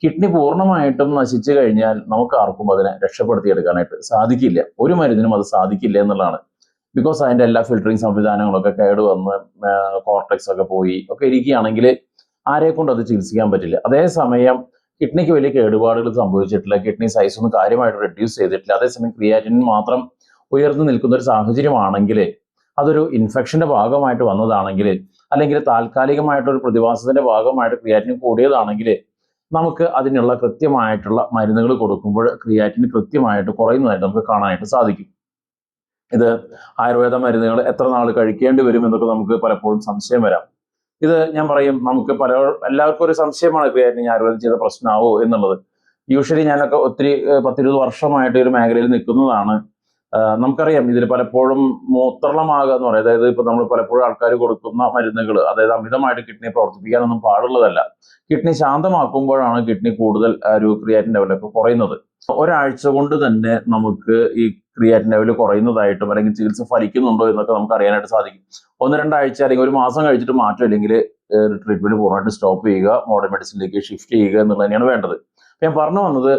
Kidney പൂർണ്ണമായിട്ടും നശിച്ചു കഴിഞ്ഞാൽ നമുക്ക് ആർക്കും അതിനെ രക്ഷപ്പെടുത്തിയെടുക്കാനായിട്ട് സാധിക്കില്ല. ഒരു മരുന്നിനും അത് സാധിക്കില്ല എന്നുള്ളതാണ്. ബിക്കോസ് അതിന്റെ എല്ലാ ഫിൽട്ടറിങ് സംവിധാനങ്ങളൊക്കെ കേട് വന്ന് കോർട്ടെക്സ് ഒക്കെ പോയി ഒക്കെ ഇരിക്കുകയാണെങ്കിൽ ആരെ കൊണ്ട് അത് ചികിത്സിക്കാൻ പറ്റില്ല. അതേസമയം കിഡ്നിക്ക് വലിയ കേടുപാടുകൾ സംഭവിച്ചിട്ടില്ല, കിഡ്നി സൈസ് ഒന്നും കാര്യമായിട്ട് റെഡ്യൂസ് ചെയ്തിട്ടില്ല, അതേസമയം ക്രിയാറ്റിൻ മാത്രം ഉയർന്നു നിൽക്കുന്ന ഒരു സാഹചര്യമാണെങ്കിൽ, അതൊരു ഇൻഫെക്ഷന്റെ ഭാഗമായിട്ട് വന്നതാണെങ്കിൽ, അല്ലെങ്കിൽ താൽക്കാലികമായിട്ടൊരു പ്രതിഭാസത്തിന്റെ ഭാഗമായിട്ട് ക്രിയാറ്റിൻ കൂടിയതാണെങ്കിൽ, നമുക്ക് അതിനുള്ള കൃത്യമായിട്ടുള്ള മരുന്നുകൾ കൊടുക്കുമ്പോൾ ക്രിയാറ്റിൻ കൃത്യമായിട്ട് കുറയുന്നതായിട്ട് നമുക്ക് കാണാനായിട്ട് സാധിക്കും. ഇത് ആയുർവേദ മരുന്നുകൾ എത്ര നാൾ കഴിക്കേണ്ടി വരും എന്നൊക്കെ നമുക്ക് പലപ്പോഴും സംശയം വരാം. ഇത് ഞാൻ പറയും, നമുക്ക് എല്ലാവർക്കും ഒരു സംശയമാണ് ക്രിയാറ്റിൻ ആയുർവേദം ചെയ്ത പ്രശ്നമാവോ എന്നുള്ളത്. യൂഷ്വലി ഞാനൊക്കെ ഒത്തിരി 10-20 വർഷമായിട്ട് ഒരു മേഖലയിൽ നിൽക്കുന്നതാണ്. നമുക്കറിയാം ഇതിൽ പലപ്പോഴും മൂത്രളമാകുക എന്ന് പറയും. അതായത് ഇപ്പൊ നമ്മൾ പലപ്പോഴും ആൾക്കാർ കൊടുക്കുന്ന മരുന്നുകൾ, അതായത് അമിതമായിട്ട് കിഡ്നി പ്രവർത്തിപ്പിക്കാനൊന്നും പാടുള്ളതല്ല. കിഡ്നി ശാന്തമാക്കുമ്പോഴാണ് കിഡ്നി കൂടുതൽ ഒരു ക്രിയാറ്റിൻ ലെവലൊക്കെ കുറയുന്നത്. ഒരാഴ്ച കൊണ്ട് തന്നെ നമുക്ക് ഈ ക്രിയാറ്റിൻ ലെവൽ കുറയുന്നതായിട്ടും അല്ലെങ്കിൽ ചികിത്സ ഫലിക്കുന്നുണ്ടോ എന്നൊക്കെ നമുക്ക് അറിയാനായിട്ട് സാധിക്കും. 1-2 ആഴ്ച അല്ലെങ്കിൽ ഒരു മാസം കഴിച്ചിട്ട് മാറ്റമില്ലെങ്കിൽ ട്രീറ്റ്മെന്റ് പൂർണ്ണമായിട്ട് സ്റ്റോപ്പ് ചെയ്യുക, മോഡേൺ മെഡിസിനിലേക്ക് ഷിഫ്റ്റ് ചെയ്യുക എന്നുള്ളത് തന്നെയാണ് വേണ്ടത്. ഞാൻ പറഞ്ഞു വന്നത്,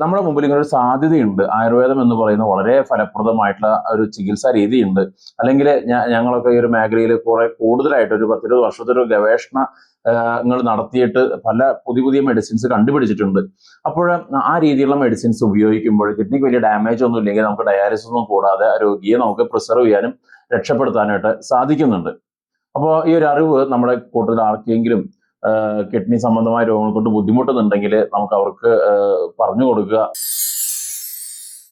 നമ്മുടെ മുമ്പിൽ ഇങ്ങനെ ഒരു സാധ്യതയുണ്ട്. ആയുർവേദം എന്ന് പറയുന്ന വളരെ ഫലപ്രദമായിട്ടുള്ള ഒരു ചികിത്സാ രീതിയുണ്ട്. അല്ലെങ്കിൽ ഞങ്ങളൊക്കെ ഈ ഒരു മേഖലയിൽ കുറെ കൂടുതലായിട്ട് ഒരു 10-20 വർഷത്തെ ഒരു ഗവേഷണങ്ങൾ നടത്തിയിട്ട് പല പുതിയ മെഡിസിൻസ് കണ്ടുപിടിച്ചിട്ടുണ്ട്. അപ്പോൾ ആ രീതിയിലുള്ള മെഡിസിൻസ് ഉപയോഗിക്കുമ്പോൾ കിഡ്നിക്ക് വലിയ ഡാമേജ് ഒന്നും ഇല്ലെങ്കിൽ നമുക്ക് ഡയാലിസിസ് ഒന്നും കൂടാതെ രോഗിയെ നമുക്ക് പ്രിസർവ് ചെയ്യാനും രക്ഷപ്പെടുത്താനായിട്ട് സാധിക്കുന്നുണ്ട്. അപ്പോൾ ഈ ഒരു അറിവ് നമ്മുടെ കൂട്ടത്തിൽ ആർക്കെങ്കിലും കിഡ്നി സംബന്ധമായ രോഗങ്ങൾ കൊണ്ട് ബുദ്ധിമുട്ടുന്നുണ്ടെങ്കിൽ നമുക്ക് അവർക്ക് പറഞ്ഞു കൊടുക്കുക.